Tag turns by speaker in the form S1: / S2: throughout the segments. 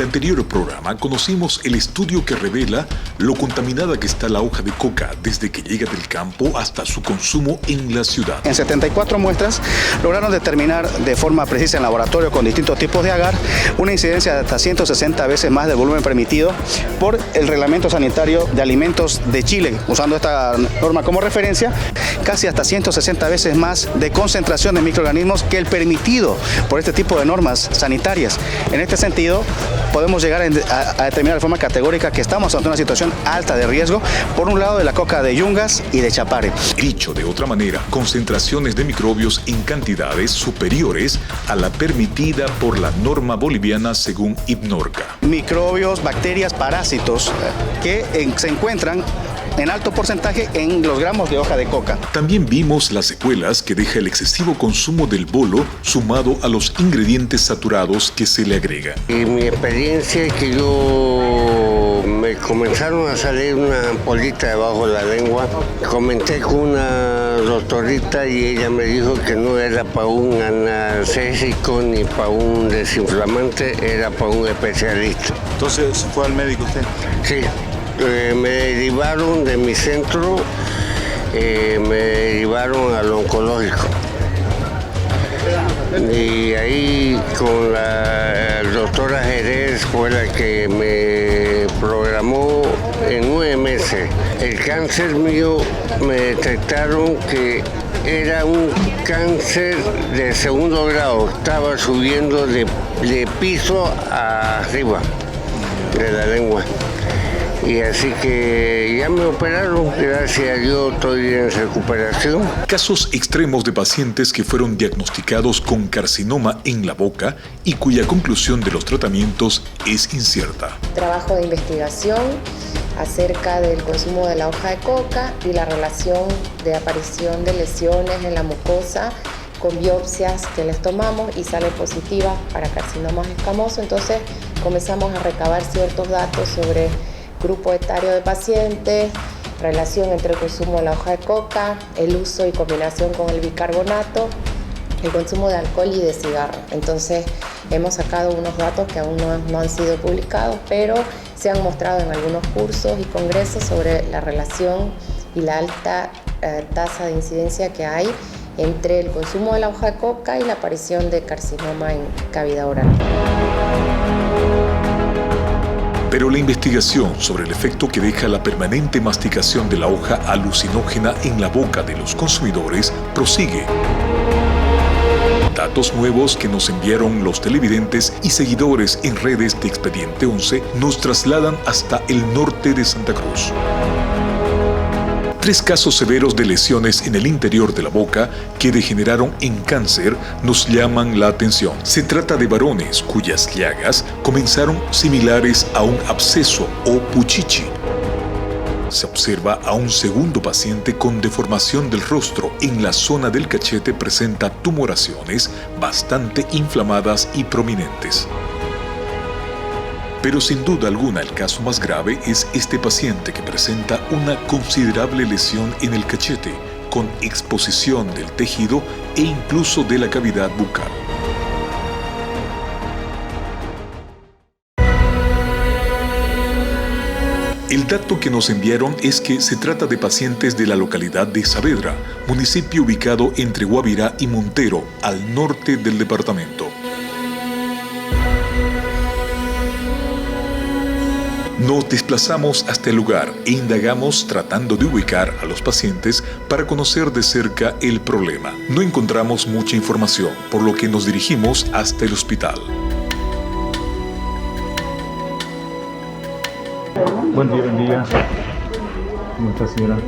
S1: anterior programa conocimos el estudio que revela lo contaminada que está la hoja de coca desde que llega del campo hasta su consumo en la ciudad.
S2: En 74 muestras lograron determinar de forma precisa en laboratorio con distintos tipos de agar una incidencia de hasta 160 veces más del volumen permitido por el Reglamento Sanitario de Alimentos de Chile. Usando esta norma como referencia, casi hasta 160 veces más de concentración de microorganismos que el permitido por este tipo de normas sanitarias. En este sentido, podemos llegar a determinar de forma categórica que estamos ante una situación alta de riesgo, por un lado de la coca de Yungas y de Chapare.
S1: Dicho de otra manera, concentraciones de microbios en cantidades superiores a la permitida por la norma boliviana según IPNORCA.
S2: Microbios, bacterias, parásitos que se encuentran en alto porcentaje en los gramos de hoja de coca.
S1: También vimos las secuelas que deja el excesivo consumo del bolo sumado a los ingredientes saturados que se le agrega.
S3: En mi experiencia es que me comenzaron a salir una ampollita debajo de la lengua. Comenté con una doctorita y ella me dijo que no era para un analgésico ni para un desinflamante, era para un especialista.
S4: Entonces, ¿fue al médico usted?
S3: Sí. Me derivaron de mi centro, me derivaron al oncológico. Y ahí con la doctora Jerez fue la que me programó en 9 meses. El cáncer mío me detectaron que era un cáncer de 2º grado, estaba subiendo de piso a arriba de la lengua. Y así que ya me operaron, gracias a Dios estoy en recuperación.
S1: Casos extremos de pacientes que fueron diagnosticados con carcinoma en la boca y cuya conclusión de los tratamientos es incierta.
S5: Trabajo de investigación acerca del consumo de la hoja de coca y la relación de aparición de lesiones en la mucosa con biopsias que les tomamos y sale positiva para carcinomas escamosos. Entonces comenzamos a recabar ciertos datos sobre grupo etario de pacientes, relación entre el consumo de la hoja de coca, el uso y combinación con el bicarbonato, el consumo de alcohol y de cigarro. Entonces hemos sacado unos datos que aún no han sido publicados, pero se han mostrado en algunos cursos y congresos sobre la relación y la alta tasa de incidencia que hay entre el consumo de la hoja de coca y la aparición de carcinoma en cavidad oral.
S1: Pero la investigación sobre el efecto que deja la permanente masticación de la hoja alucinógena en la boca de los consumidores prosigue. Datos nuevos que nos enviaron los televidentes y seguidores en redes de Expediente 11 nos trasladan hasta el norte de Santa Cruz. 3 casos severos de lesiones en el interior de la boca que degeneraron en cáncer nos llaman la atención. Se trata de varones cuyas llagas comenzaron similares a un absceso o puchichi. Se observa a un segundo paciente con deformación del rostro. En la zona del cachete presenta tumoraciones bastante inflamadas y prominentes. Pero sin duda alguna el caso más grave es este paciente que presenta una considerable lesión en el cachete, con exposición del tejido e incluso de la cavidad bucal. El dato que nos enviaron es que se trata de pacientes de la localidad de Saavedra, municipio ubicado entre Guavirá y Montero, al norte del departamento. Nos desplazamos hasta el lugar e indagamos tratando de ubicar a los pacientes para conocer de cerca el problema. No encontramos mucha información, por lo que nos dirigimos hasta el hospital.
S6: Buen día. ¿Cómo está, señora?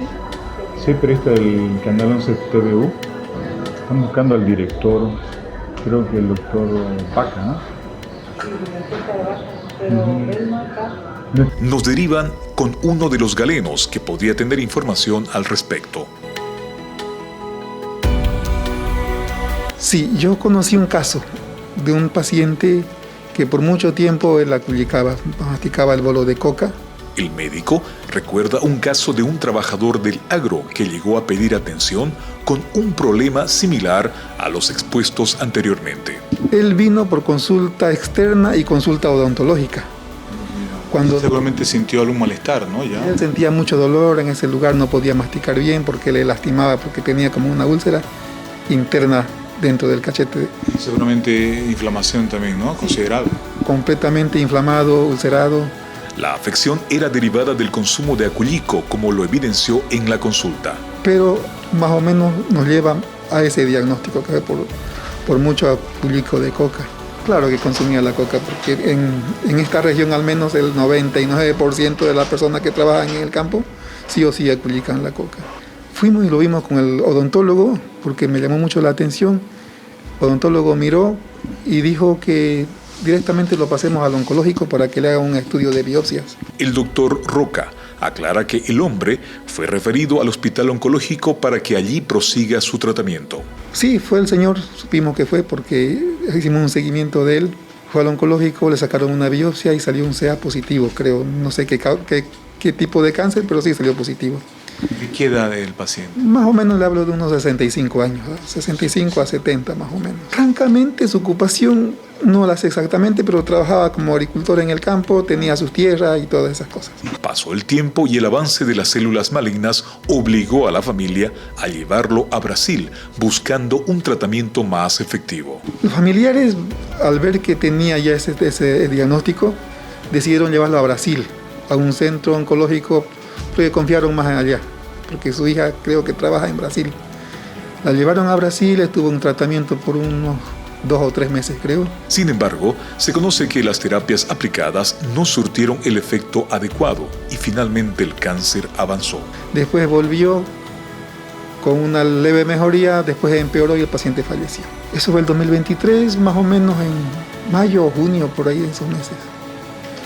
S6: Soy periodista del Canal 11 TVU. Están buscando al director, creo que el doctor Paca, ¿no?
S1: Nos derivan con uno de los galenos que podría tener información al respecto.
S7: Sí, yo conocí un caso de un paciente que por mucho tiempo él masticaba el bolo de coca.
S1: El médico recuerda un caso de un trabajador del agro que llegó a pedir atención con un problema similar a los expuestos anteriormente.
S7: Él vino por consulta externa y consulta odontológica. Cuando
S4: Seguramente sintió algún malestar, ¿no? Ya.
S7: él sentía mucho dolor en ese lugar, no podía masticar bien porque le lastimaba, porque tenía como una úlcera interna dentro del cachete,
S4: Seguramente inflamación también, ¿no? Considerable.
S7: completamente inflamado, ulcerado.
S1: La afección era derivada del consumo de acullico, como lo evidenció en la consulta.
S7: Pero más o menos nos lleva a ese diagnóstico que fue por mucho acullico de coca. Claro que consumía la coca, porque en esta región al menos el 99% de las personas que trabajan en el campo sí o sí acullican la coca. Fuimos y lo vimos con el odontólogo porque me llamó mucho la atención. El odontólogo miró y dijo que directamente lo pasemos al oncológico para que le haga un estudio de biopsias.
S1: El doctor Roca aclara que el hombre fue referido al hospital oncológico para que allí prosiga su tratamiento.
S7: Sí, fue el señor, supimos que fue porque hicimos un seguimiento de él. Fue al oncológico, le sacaron una biopsia y salió un CA positivo, creo. No sé qué tipo de cáncer, pero sí salió positivo.
S4: ¿De qué edad el paciente?
S7: Más o menos le hablo de unos 65 años, 65 a 70 más o menos. Francamente, su ocupación no la sé exactamente, pero trabajaba como agricultor en el campo, tenía sus tierras y todas esas cosas.
S1: Pasó el tiempo y el avance de las células malignas obligó a la familia a llevarlo a Brasil, buscando un tratamiento más efectivo.
S7: Los familiares, al ver que tenía ya ese diagnóstico, decidieron llevarlo a Brasil, a un centro oncológico, porque confiaron más allá, porque su hija creo que trabaja en Brasil. La llevaron a Brasil, estuvo en tratamiento por unos 2 o 3 meses, creo.
S1: Sin embargo, se conoce que las terapias aplicadas no surtieron el efecto adecuado y finalmente el cáncer avanzó.
S7: Después volvió con una leve mejoría, después empeoró y el paciente falleció. Eso fue el 2023, más o menos en mayo o junio, por ahí en esos meses.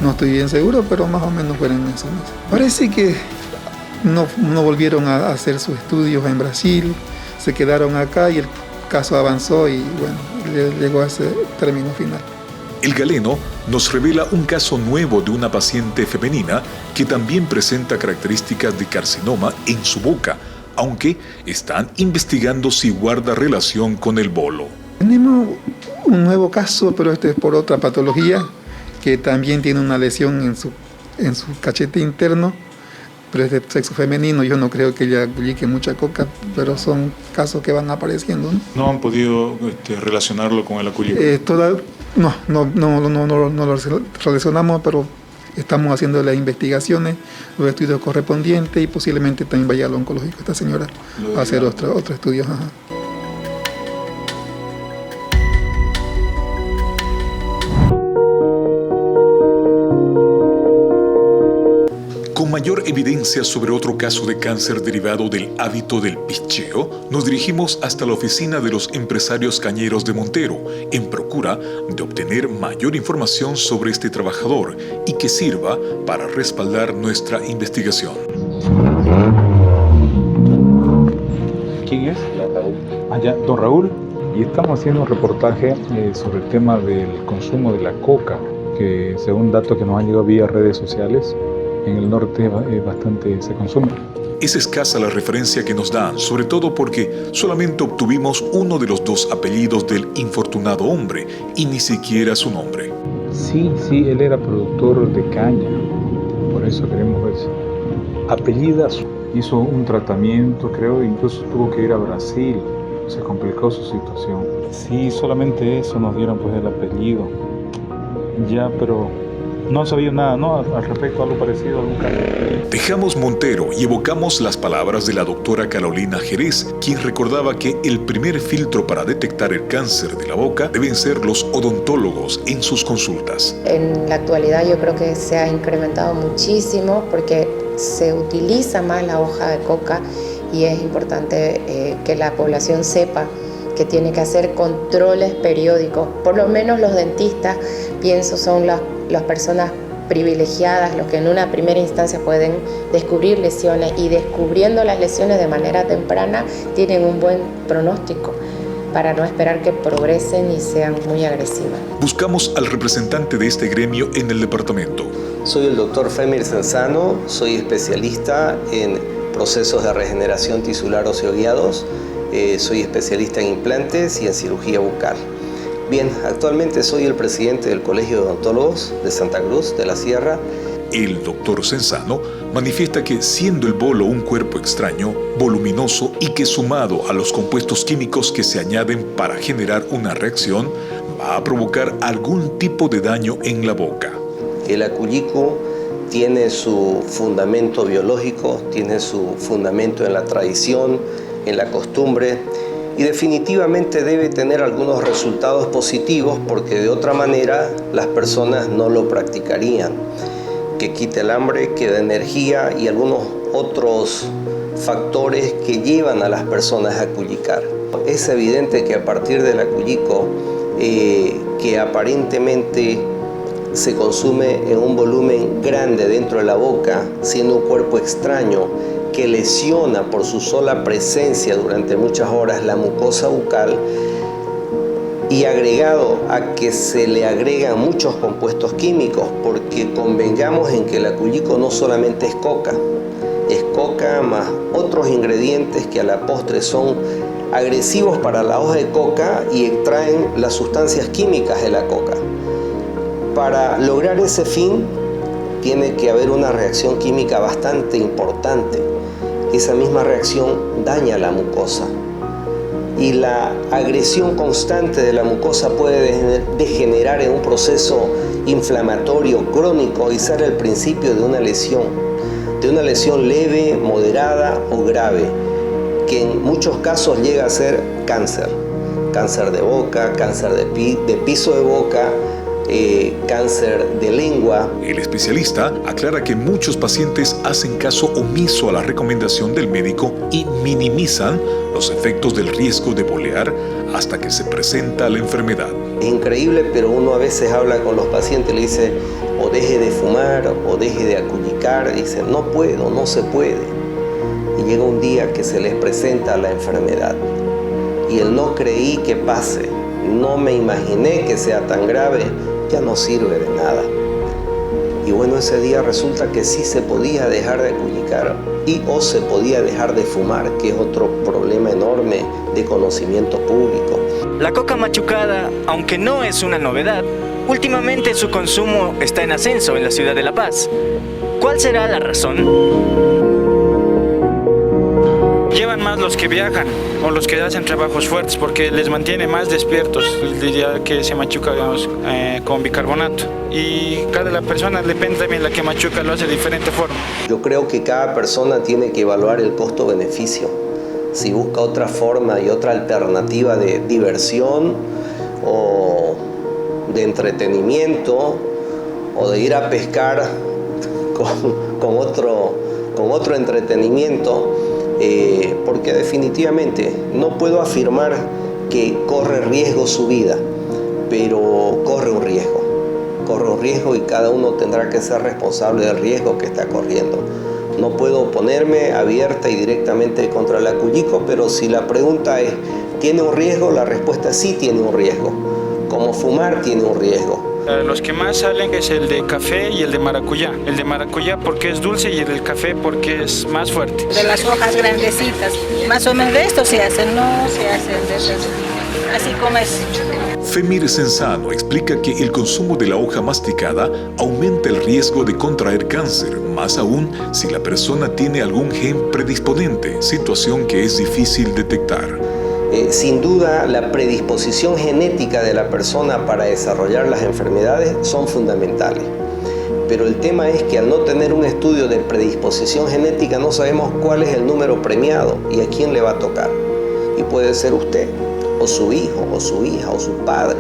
S7: No estoy bien seguro, pero más o menos fueron en esos meses. Parece que no volvieron a hacer sus estudios en Brasil, se quedaron acá y el caso avanzó y bueno, llegó a ese término final.
S1: El galeno nos revela un caso nuevo de una paciente femenina que también presenta características de carcinoma en su boca, aunque están investigando si guarda relación con el bolo.
S7: Tenemos un nuevo caso, pero este es por otra patología, que también tiene una lesión en su cachete interno, pero es de sexo femenino. Yo no creo que ella acullique mucha coca, pero son casos que van apareciendo, ¿no?
S4: ¿No han podido relacionarlo con el acullico?
S7: No lo relacionamos, pero estamos haciendo las investigaciones, los estudios correspondientes y posiblemente también vaya al oncológico esta señora a hacer otro estudio. Ajá.
S1: Con mayor evidencia sobre otro caso de cáncer derivado del hábito del picheo, nos dirigimos hasta la oficina de los empresarios cañeros de Montero, en procura de obtener mayor información sobre este trabajador y que sirva para respaldar nuestra investigación.
S6: ¿Quién es? Allá, don Raúl. Y estamos haciendo un reportaje sobre el tema del consumo de la coca, que según datos que nos han llegado vía redes sociales, en el norte bastante se consume.
S1: Es escasa la referencia que nos dan, sobre todo porque solamente obtuvimos uno de los 2 apellidos del infortunado hombre y ni siquiera su nombre.
S6: Sí, él era productor de caña, por eso queremos ver si apellidas. Hizo un tratamiento, creo, incluso tuvo que ir a Brasil, se complicó su situación. Sí, solamente eso nos dieron pues el apellido. Ya, pero no sabía nada, ¿no? Al respecto, algo parecido, algún caso.
S1: Dejamos Montero y evocamos las palabras de la doctora Carolina Jerez, quien recordaba que el primer filtro para detectar el cáncer de la boca deben ser los odontólogos en sus consultas.
S5: En la actualidad yo creo que se ha incrementado muchísimo porque se utiliza más la hoja de coca y es importante que la población sepa que tiene que hacer controles periódicos. Por lo menos los dentistas, pienso, son las personas privilegiadas, los que en una primera instancia pueden descubrir lesiones y descubriendo las lesiones de manera temprana tienen un buen pronóstico para no esperar que progresen y sean muy agresivas.
S1: Buscamos al representante de este gremio en el departamento.
S8: Soy el doctor Femir Sensano, soy especialista en procesos de regeneración tisular óseo-guiados, soy especialista en implantes y en cirugía bucal. Bien, actualmente soy el presidente del Colegio de Odontólogos de Santa Cruz de la Sierra.
S1: El doctor Sensano manifiesta que siendo el bolo un cuerpo extraño, voluminoso y que sumado a los compuestos químicos que se añaden para generar una reacción, va a provocar algún tipo de daño en la boca.
S8: El acullico tiene su fundamento biológico, tiene su fundamento en la tradición, en la costumbre y definitivamente debe tener algunos resultados positivos porque de otra manera las personas no lo practicarían. Que quita el hambre, que da energía y algunos otros factores que llevan a las personas a acullicar. Es evidente que a partir del acullico, que aparentemente se consume en un volumen grande dentro de la boca, siendo un cuerpo extraño que lesiona por su sola presencia durante muchas horas la mucosa bucal, y agregado a que se le agregan muchos compuestos químicos, porque convengamos en que el acullico no solamente es coca más otros ingredientes que a la postre son agresivos para la hoja de coca y extraen las sustancias químicas de la coca. Para lograr ese fin tiene que haber una reacción química bastante importante. Esa misma reacción daña la mucosa. Y la agresión constante de la mucosa puede degenerar en un proceso inflamatorio crónico y ser el principio de una lesión leve, moderada o grave, que en muchos casos llega a ser cáncer de boca, cáncer de piso de boca, cáncer de lengua.
S1: El especialista aclara que muchos pacientes hacen caso omiso a la recomendación del médico y minimizan los efectos del riesgo de bolear hasta que se presenta la enfermedad.
S8: Es increíble, pero uno a veces habla con los pacientes y le dice o deje de fumar o deje de acullicar, y dicen no puedo, no se puede. Y llega un día que se les presenta la enfermedad y el no creí que pase, no me imaginé que sea tan grave, ya no sirve de nada. Y bueno, ese día resulta que sí se podía dejar de acullicar o se podía dejar de fumar, que es otro problema enorme de conocimiento público.
S9: La coca machucada, aunque no es una novedad, últimamente su consumo está en ascenso en la ciudad de La Paz. ¿Cuál será la razón?
S10: Llevan más los que viajan o los que hacen trabajos fuertes porque les mantiene más despiertos el día que se machuca, digamos, con bicarbonato. Y cada persona, depende también la que machuca, lo hace de diferente forma.
S8: Yo creo que cada persona tiene que evaluar el costo-beneficio. Si busca otra forma y otra alternativa de diversión o de entretenimiento o de ir a pescar con otro entretenimiento, porque definitivamente no puedo afirmar que corre riesgo su vida, pero corre un riesgo y cada uno tendrá que ser responsable del riesgo que está corriendo. No puedo oponerme abierta y directamente contra el acullico, pero si la pregunta es ¿tiene un riesgo? La respuesta es sí tiene un riesgo. Como fumar tiene un riesgo.
S10: Los que más salen es el de café y el de maracuyá. El de maracuyá porque es dulce y el del café porque es más fuerte.
S11: De las hojas grandecitas, más o menos de esto se hacen, no se hacen de esas, así como es.
S1: Femir Sensano explica que el consumo de la hoja masticada aumenta el riesgo de contraer cáncer, más aún si la persona tiene algún gen predisponente, situación que es difícil detectar.
S8: Sin duda, la predisposición genética de la persona para desarrollar las enfermedades son fundamentales. Pero el tema es que al no tener un estudio de predisposición genética no sabemos cuál es el número premiado y a quién le va a tocar. Y puede ser usted, o su hijo, o su hija, o su padre,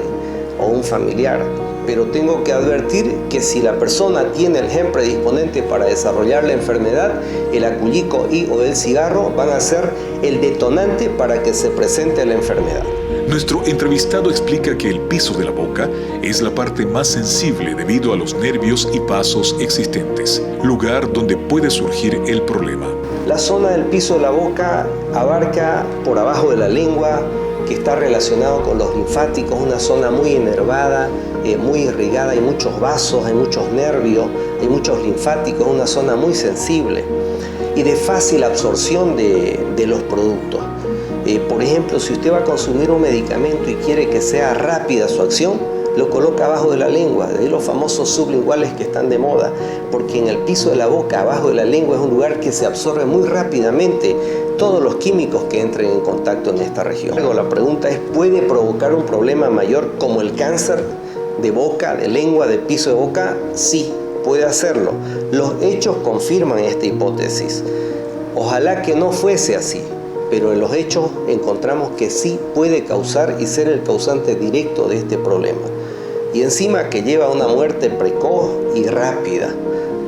S8: o un familiar. Pero tengo que advertir que si la persona tiene el gen predisponente para desarrollar la enfermedad, el acullico o el cigarro van a ser el detonante para que se presente la enfermedad.
S1: Nuestro entrevistado explica que el piso de la boca es la parte más sensible debido a los nervios y vasos existentes, lugar donde puede surgir el problema.
S8: La zona del piso de la boca abarca por abajo de la lengua, que está relacionado con los linfáticos, una zona muy inervada, muy irrigada, hay muchos vasos, hay muchos nervios, hay muchos linfáticos, una zona muy sensible y de fácil absorción de los productos. Por ejemplo, si usted va a consumir un medicamento y quiere que sea rápida su acción, lo coloca abajo de la lengua, de ahí los famosos sublinguales que están de moda, porque en el piso de la boca, abajo de la lengua, es un lugar que se absorbe muy rápidamente todos los químicos que entren en contacto en esta región. Luego la pregunta es, ¿puede provocar un problema mayor como el cáncer de boca, de lengua, de piso de boca? Sí, puede hacerlo. Los hechos confirman esta hipótesis. Ojalá que no fuese así, pero en los hechos encontramos que sí puede causar y ser el causante directo de este problema. Y encima que lleva a una muerte precoz y rápida.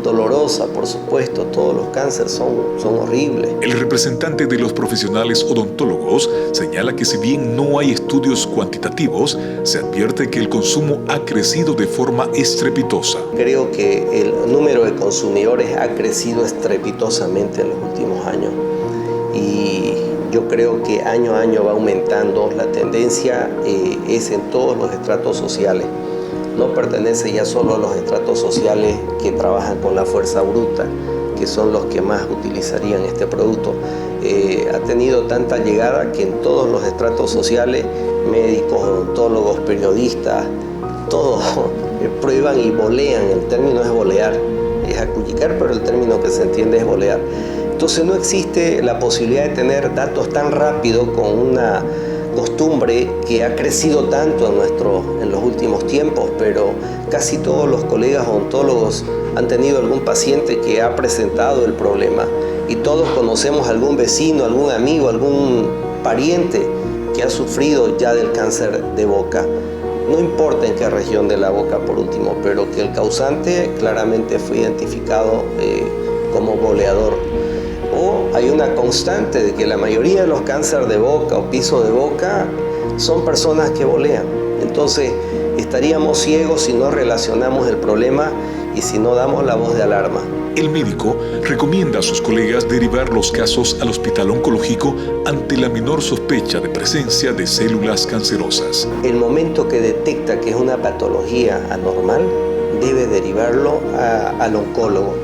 S8: Dolorosa, por supuesto, todos los cánceres son horribles.
S1: El representante de los profesionales odontólogos señala que si bien no hay estudios cuantitativos, se advierte que el consumo ha crecido de forma estrepitosa.
S8: Creo que el número de consumidores ha crecido estrepitosamente en los últimos años y yo creo que año a año va aumentando. La tendencia es en todos los estratos sociales. No pertenece ya solo a los estratos sociales que trabajan con la fuerza bruta, que son los que más utilizarían este producto. Ha tenido tanta llegada que en todos los estratos sociales, médicos, odontólogos, periodistas, todos prueban y bolean. El término es bolear, es acuchicar, pero el término que se entiende es bolear. Entonces no existe la posibilidad de tener datos tan rápido con una costumbre que ha crecido tanto en los últimos tiempos, pero casi todos los colegas odontólogos han tenido algún paciente que ha presentado el problema y todos conocemos algún vecino, algún amigo, algún pariente que ha sufrido ya del cáncer de boca. No importa en qué región de la boca por último, pero que el causante claramente fue identificado como boleador. O hay una constante de que la mayoría de los cánceres de boca o piso de boca son personas que bolean. Entonces estaríamos ciegos si no relacionamos el problema y si no damos la voz de alarma.
S1: El médico recomienda a sus colegas derivar los casos al hospital oncológico ante la menor sospecha de presencia de células cancerosas.
S8: El momento que detecta que es una patología anormal, debe derivarlo al oncólogo.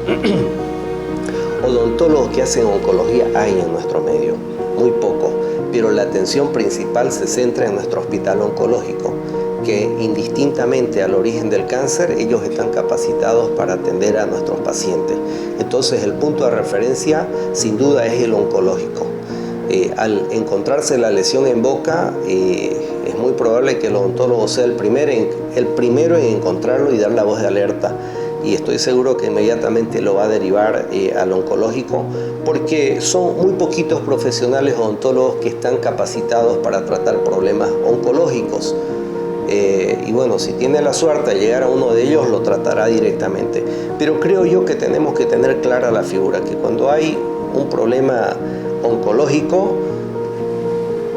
S8: Odontólogos que hacen oncología hay en nuestro medio, muy poco, pero la atención principal se centra en nuestro hospital oncológico, que indistintamente al origen del cáncer, ellos están capacitados para atender a nuestros pacientes. Entonces el punto de referencia sin duda es el oncológico. Al encontrarse la lesión en boca, es muy probable que el odontólogo sea el primero en encontrarlo y dar la voz de alerta. Y estoy seguro que inmediatamente lo va a derivar al oncológico, porque son muy poquitos profesionales odontólogos que están capacitados para tratar problemas oncológicos. Y bueno, si tiene la suerte de llegar a uno de ellos, lo tratará directamente. Pero creo yo que tenemos que tener clara la figura, que cuando hay un problema oncológico,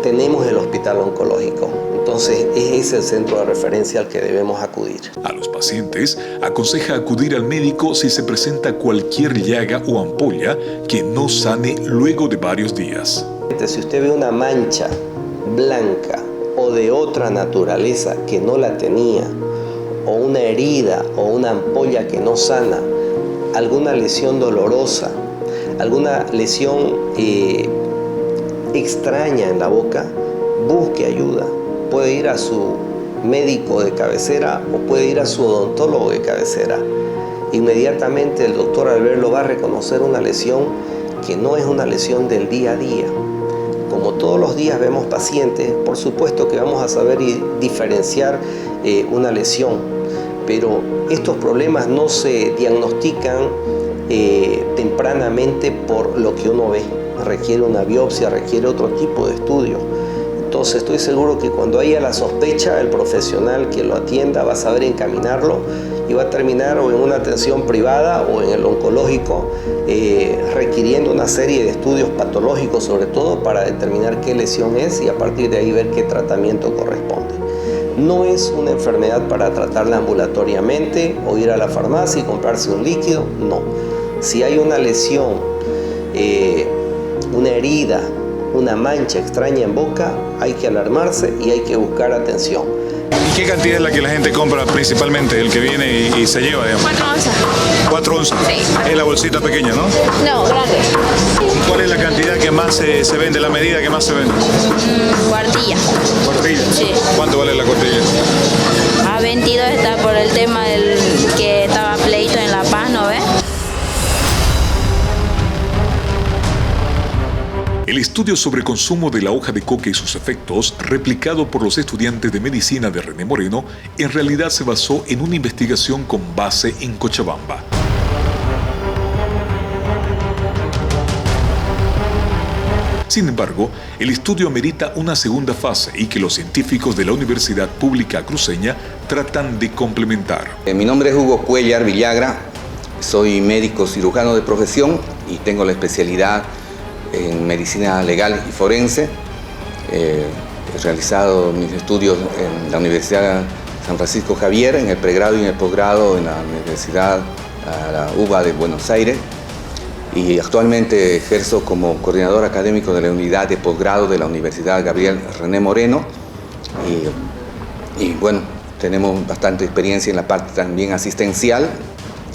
S8: tenemos el hospital oncológico. Entonces, es el centro de referencia al que debemos acudir.
S1: A los pacientes aconseja acudir al médico si se presenta cualquier llaga o ampolla que no sane luego de varios días.
S8: Si usted ve una mancha blanca o de otra naturaleza que no la tenía, o una herida o una ampolla que no sana, alguna lesión dolorosa, alguna lesión extraña en la boca, busque ayuda. Puede ir a su médico de cabecera o puede ir a su odontólogo de cabecera. Inmediatamente el doctor al verlo va a reconocer una lesión que no es una lesión del día a día. Como todos los días vemos pacientes, por supuesto que vamos a saber diferenciar una lesión, pero estos problemas no se diagnostican tempranamente por lo que uno ve. Requiere una biopsia, requiere otro tipo de estudio. Entonces estoy seguro que cuando haya la sospecha, el profesional que lo atienda va a saber encaminarlo y va a terminar o en una atención privada o en el oncológico, requiriendo una serie de estudios patológicos sobre todo para determinar qué lesión es y a partir de ahí ver qué tratamiento corresponde. No es una enfermedad para tratarla ambulatoriamente o ir a la farmacia y comprarse un líquido, no. Si hay una lesión, una herida, una mancha extraña en boca, hay que alarmarse y hay que buscar atención.
S4: ¿Y qué cantidad es la que la gente compra principalmente, el que viene y se lleva, digamos?
S12: 4 onzas.
S4: 4 onzas.
S12: Sí.
S4: Es la bolsita pequeña, ¿no?
S12: No, grande.
S4: ¿Cuál es la cantidad que más se vende, la medida que más se vende?
S12: Cuartilla.
S4: ¿Cuartilla?
S12: Sí.
S4: ¿Cuánto vale la cuartilla?
S12: A 22 está por el tema del que estaba pleito en La Paz, ¿no ves?
S1: El estudio sobre consumo de la hoja de coca y sus efectos, replicado por los estudiantes de medicina de René Moreno, en realidad se basó en una investigación con base en Cochabamba. Sin embargo, el estudio amerita una segunda fase y que los científicos de la Universidad Pública Cruceña tratan de complementar.
S13: Mi nombre es Hugo Cuellar Villagra, soy médico cirujano de profesión y tengo la especialidad en medicina legal y forense. He realizado mis estudios en la Universidad San Francisco Javier, en el pregrado y en el posgrado en la Universidad la UBA de Buenos Aires, y actualmente ejerzo como coordinador académico de la unidad de posgrado de la Universidad Gabriel René Moreno. Y bueno, tenemos bastante experiencia en la parte también asistencial,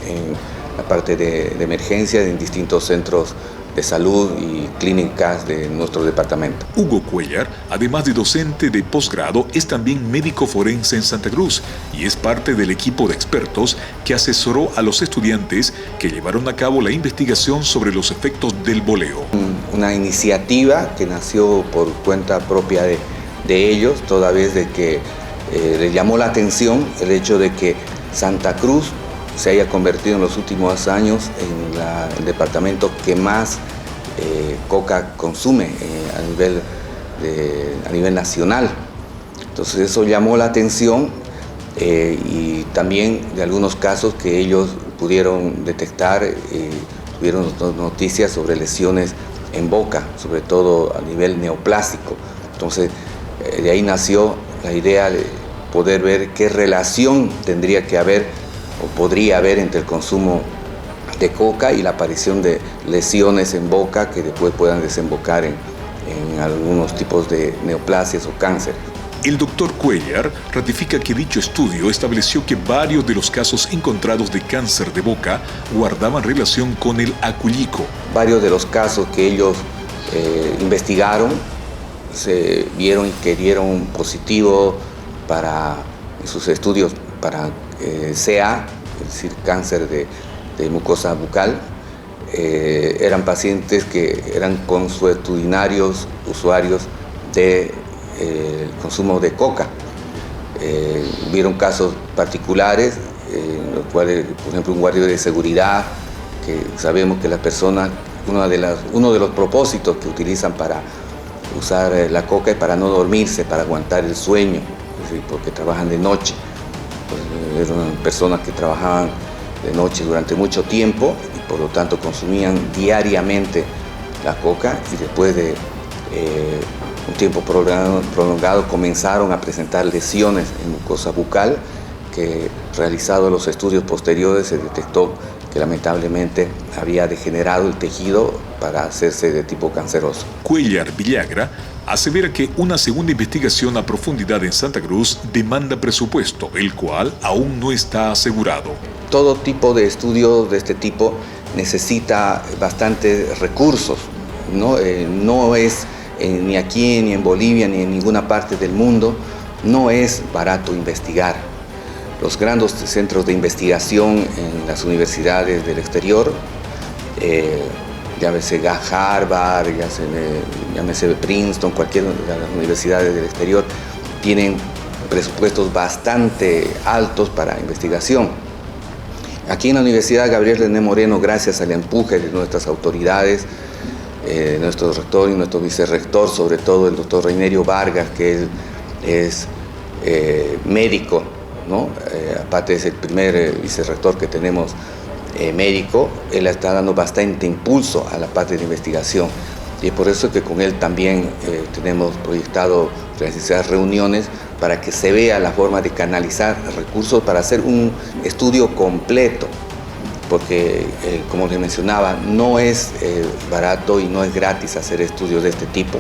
S13: en la parte de emergencia en distintos centros de salud y clínicas de nuestro departamento.
S1: Hugo Cuellar, además de docente de posgrado, es también médico forense en Santa Cruz y es parte del equipo de expertos que asesoró a los estudiantes que llevaron a cabo la investigación sobre los efectos del boleo.
S13: Una iniciativa que nació por cuenta propia de ellos, toda vez de que les llamó la atención el hecho de que Santa Cruz se haya convertido en los últimos años en el departamento que más coca consume a nivel nacional. Entonces eso llamó la atención y también de algunos casos que ellos pudieron detectar, tuvieron noticias sobre lesiones en boca, sobre todo a nivel neoplásico. Entonces de ahí nació la idea de poder ver qué relación tendría que haber o podría haber entre el consumo de coca y la aparición de lesiones en boca que después puedan desembocar en algunos tipos de neoplasias o cáncer.
S1: El doctor Cuellar ratifica que dicho estudio estableció que varios de los casos encontrados de cáncer de boca guardaban relación con el acullico.
S13: Varios de los casos que ellos investigaron se vieron que dieron positivo en sus estudios para CA, es decir, cáncer de mucosa bucal. Eran pacientes que eran consuetudinarios, usuarios del consumo de coca. Hubieron casos particulares, en los cuales, por ejemplo, un guardia de seguridad, que sabemos que las personas, uno de los propósitos que utilizan para usar la coca es para no dormirse, para aguantar el sueño, es decir, porque trabajan de noche. Eran personas que trabajaban de noche durante mucho tiempo y por lo tanto consumían diariamente la coca y después de un tiempo prolongado comenzaron a presentar lesiones en mucosa bucal que, realizados los estudios posteriores, se detectó que lamentablemente había degenerado el tejido para hacerse de tipo canceroso.
S1: Cuellar Villagra asevera que una segunda investigación a profundidad en Santa Cruz demanda presupuesto, el cual aún no está asegurado.
S13: Todo tipo de estudios de este tipo necesita bastantes recursos, ¿no? No es ni aquí, ni en Bolivia, ni en ninguna parte del mundo, no es barato investigar. Los grandes centros de investigación en las universidades del exterior, llámese Harvard, llámese Princeton, cualquiera de las universidades del exterior, tienen presupuestos bastante altos para investigación. Aquí en la Universidad Gabriel René Moreno, gracias al empuje de nuestras autoridades, nuestro rector y nuestro vicerrector, sobre todo el doctor Reinerio Vargas, que él es médico, ¿no? Aparte es el primer vicerrector que tenemos médico, él está dando bastante impulso a la parte de investigación y es por eso que con él también tenemos proyectado realizar reuniones para que se vea la forma de canalizar recursos para hacer un estudio completo porque como les mencionaba, no es barato y no es gratis hacer estudios de este tipo.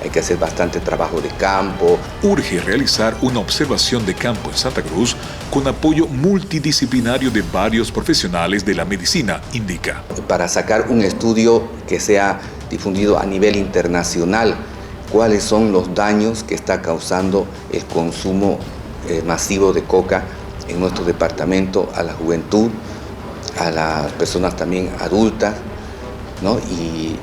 S13: Hay que hacer bastante trabajo de campo.
S1: Urge realizar una observación de campo en Santa Cruz con apoyo multidisciplinario de varios profesionales de la medicina, indica.
S13: Para sacar un estudio que sea difundido a nivel internacional, cuáles son los daños que está causando el consumo masivo de coca en nuestro departamento a la juventud, a las personas también adultas, ¿no? Y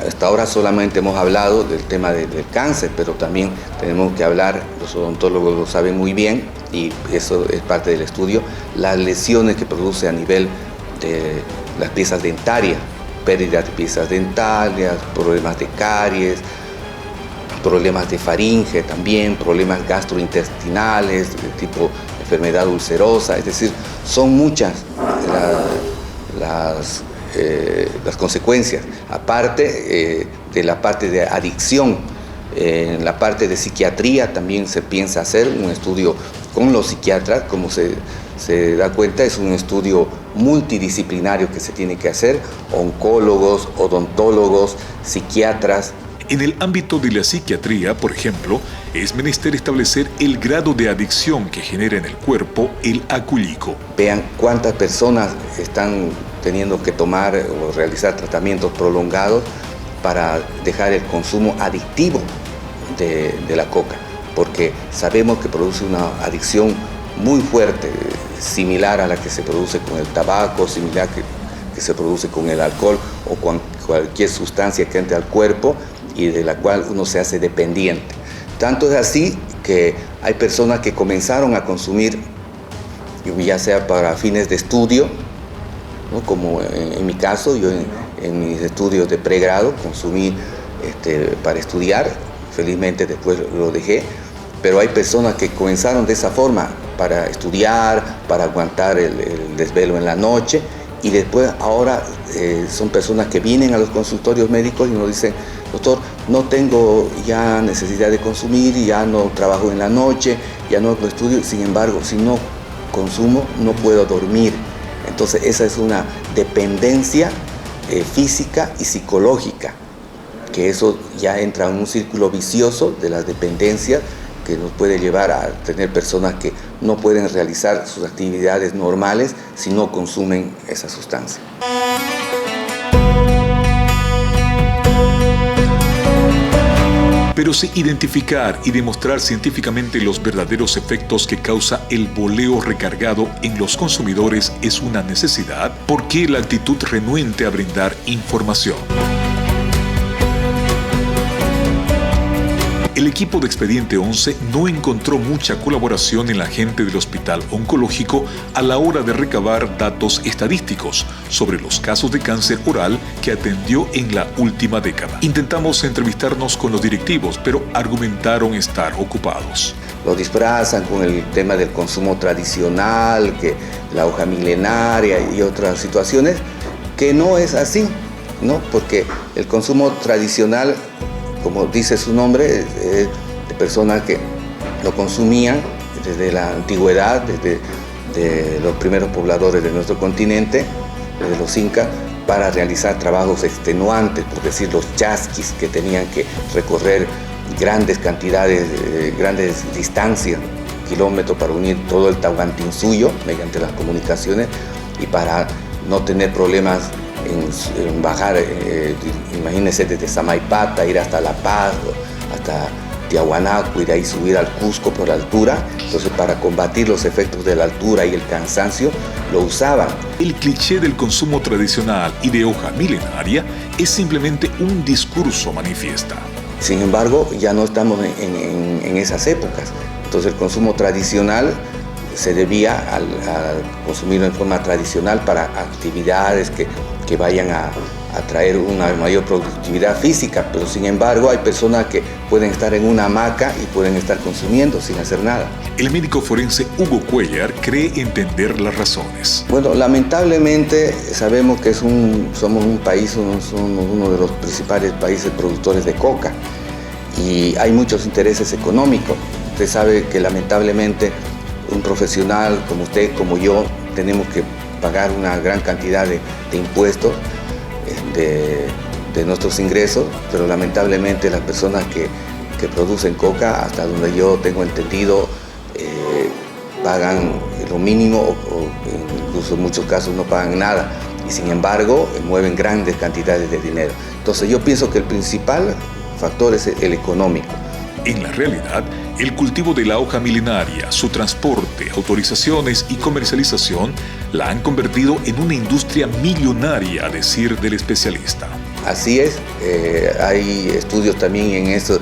S13: hasta ahora solamente hemos hablado del tema del cáncer, pero también tenemos que hablar, los odontólogos lo saben muy bien, y eso es parte del estudio, las lesiones que produce a nivel de las piezas dentarias, pérdida de piezas dentarias, problemas de caries, problemas de faringe también, problemas gastrointestinales, de tipo enfermedad ulcerosa, es decir, son muchas las consecuencias, aparte de la parte de adicción. En la parte de psiquiatría también se piensa hacer un estudio con los psiquiatras, como se da cuenta, es un estudio multidisciplinario que se tiene que hacer, oncólogos, odontólogos, psiquiatras.
S1: En el ámbito de la psiquiatría, por ejemplo, es menester establecer el grado de adicción que genera en el cuerpo el acullico.
S13: Vean cuántas personas están teniendo que tomar o realizar tratamientos prolongados para dejar el consumo adictivo de la coca, porque sabemos que produce una adicción muy fuerte, similar a la que se produce con el tabaco, similar que se produce con el alcohol o con cualquier sustancia que entre al cuerpo y de la cual uno se hace dependiente. Tanto es así que hay personas que comenzaron a consumir, ya sea para fines de estudio, ¿no? Como en mi caso, yo en mis estudios de pregrado consumí para estudiar, felizmente después lo dejé, pero hay personas que comenzaron de esa forma para estudiar, para aguantar el desvelo en la noche, y después ahora son personas que vienen a los consultorios médicos y nos dicen: doctor, no tengo ya necesidad de consumir, ya no trabajo en la noche, ya no estudio, sin embargo, si no consumo no puedo dormir. Entonces esa es una dependencia física y psicológica, que eso ya entra en un círculo vicioso de las dependencias que nos puede llevar a tener personas que no pueden realizar sus actividades normales si no consumen esa sustancia.
S1: Pero si identificar y demostrar científicamente los verdaderos efectos que causa el boleo recargado en los consumidores es una necesidad, ¿por qué la actitud renuente a brindar información? El equipo de Expediente 11 no encontró mucha colaboración en la gente del Hospital Oncológico a la hora de recabar datos estadísticos sobre los casos de cáncer oral que atendió en la última década. Intentamos entrevistarnos con los directivos, pero argumentaron estar ocupados.
S13: Lo disfrazan con el tema del consumo tradicional, que la hoja milenaria y otras situaciones, que no es así, ¿no? Porque el consumo tradicional, como dice su nombre, de personas que lo consumían desde la antigüedad, desde los primeros pobladores de nuestro continente, desde los incas, para realizar trabajos extenuantes, por decir los chasquis, que tenían que recorrer grandes cantidades, grandes distancias, kilómetros, para unir todo el Tahuantinsuyo mediante las comunicaciones, y para no tener problemas en bajar, imagínense, desde Samaipata, ir hasta La Paz, hasta Tiahuanaco, y de ahí subir al Cusco por altura. Entonces, para combatir los efectos de la altura y el cansancio, lo usaban.
S1: El cliché del consumo tradicional y de hoja milenaria es simplemente un discurso manifiesta.
S13: Sin embargo, ya no estamos en esas épocas. Entonces, el consumo tradicional se debía a consumirlo en forma tradicional para actividades que vayan a traer una mayor productividad física, pero sin embargo hay personas que pueden estar en una hamaca y pueden estar consumiendo sin hacer nada.
S1: El médico forense Hugo Cuellar cree entender las razones.
S13: Bueno, lamentablemente sabemos que somos un país, somos uno de los principales países productores de coca, y hay muchos intereses económicos. Usted sabe que lamentablemente un profesional como usted, como yo, tenemos que pagar una gran cantidad de impuestos de nuestros ingresos, pero lamentablemente las personas que producen coca, hasta donde yo tengo entendido, pagan lo mínimo o incluso en muchos casos no pagan nada y sin embargo mueven grandes cantidades de dinero. Entonces yo pienso que el principal factor es el económico.
S1: En la realidad, el cultivo de la hoja milenaria, su transporte, autorizaciones y comercialización la han convertido en una industria millonaria, a decir del especialista.
S13: Así es, hay estudios también en eso,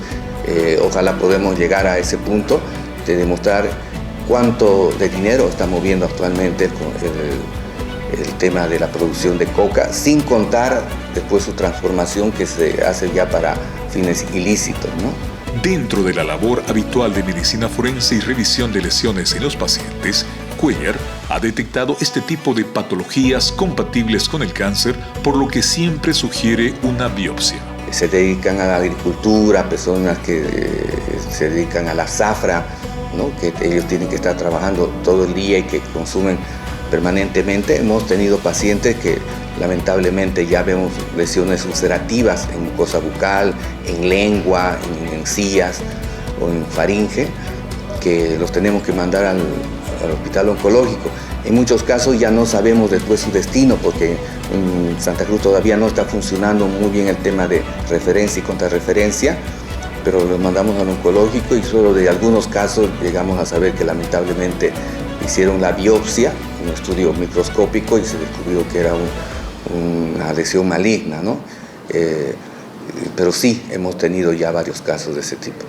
S13: ojalá podamos llegar a ese punto de demostrar cuánto de dinero está moviendo actualmente el tema de la producción de coca, sin contar después su transformación que se hace ya para fines ilícitos, ¿no?
S1: Dentro de la labor habitual de medicina forense y revisión de lesiones en los pacientes, Cuellar ha detectado este tipo de patologías compatibles con el cáncer, por lo que siempre sugiere una biopsia.
S13: Se dedican a la agricultura, personas que se dedican a la zafra, ¿no? Que ellos tienen que estar trabajando todo el día y que consumen permanentemente. Hemos tenido pacientes que lamentablemente ya vemos lesiones ulcerativas en mucosa bucal, en lengua, en encías o en faringe, que los tenemos que mandar al hospital oncológico. En muchos casos ya no sabemos después su destino porque en Santa Cruz todavía no está funcionando muy bien el tema de referencia y contrarreferencia, pero los mandamos al oncológico y solo de algunos casos llegamos a saber que lamentablemente hicieron la biopsia, un estudio microscópico y se descubrió que era una lesión maligna, ¿no? Pero sí, hemos tenido ya varios casos de ese tipo.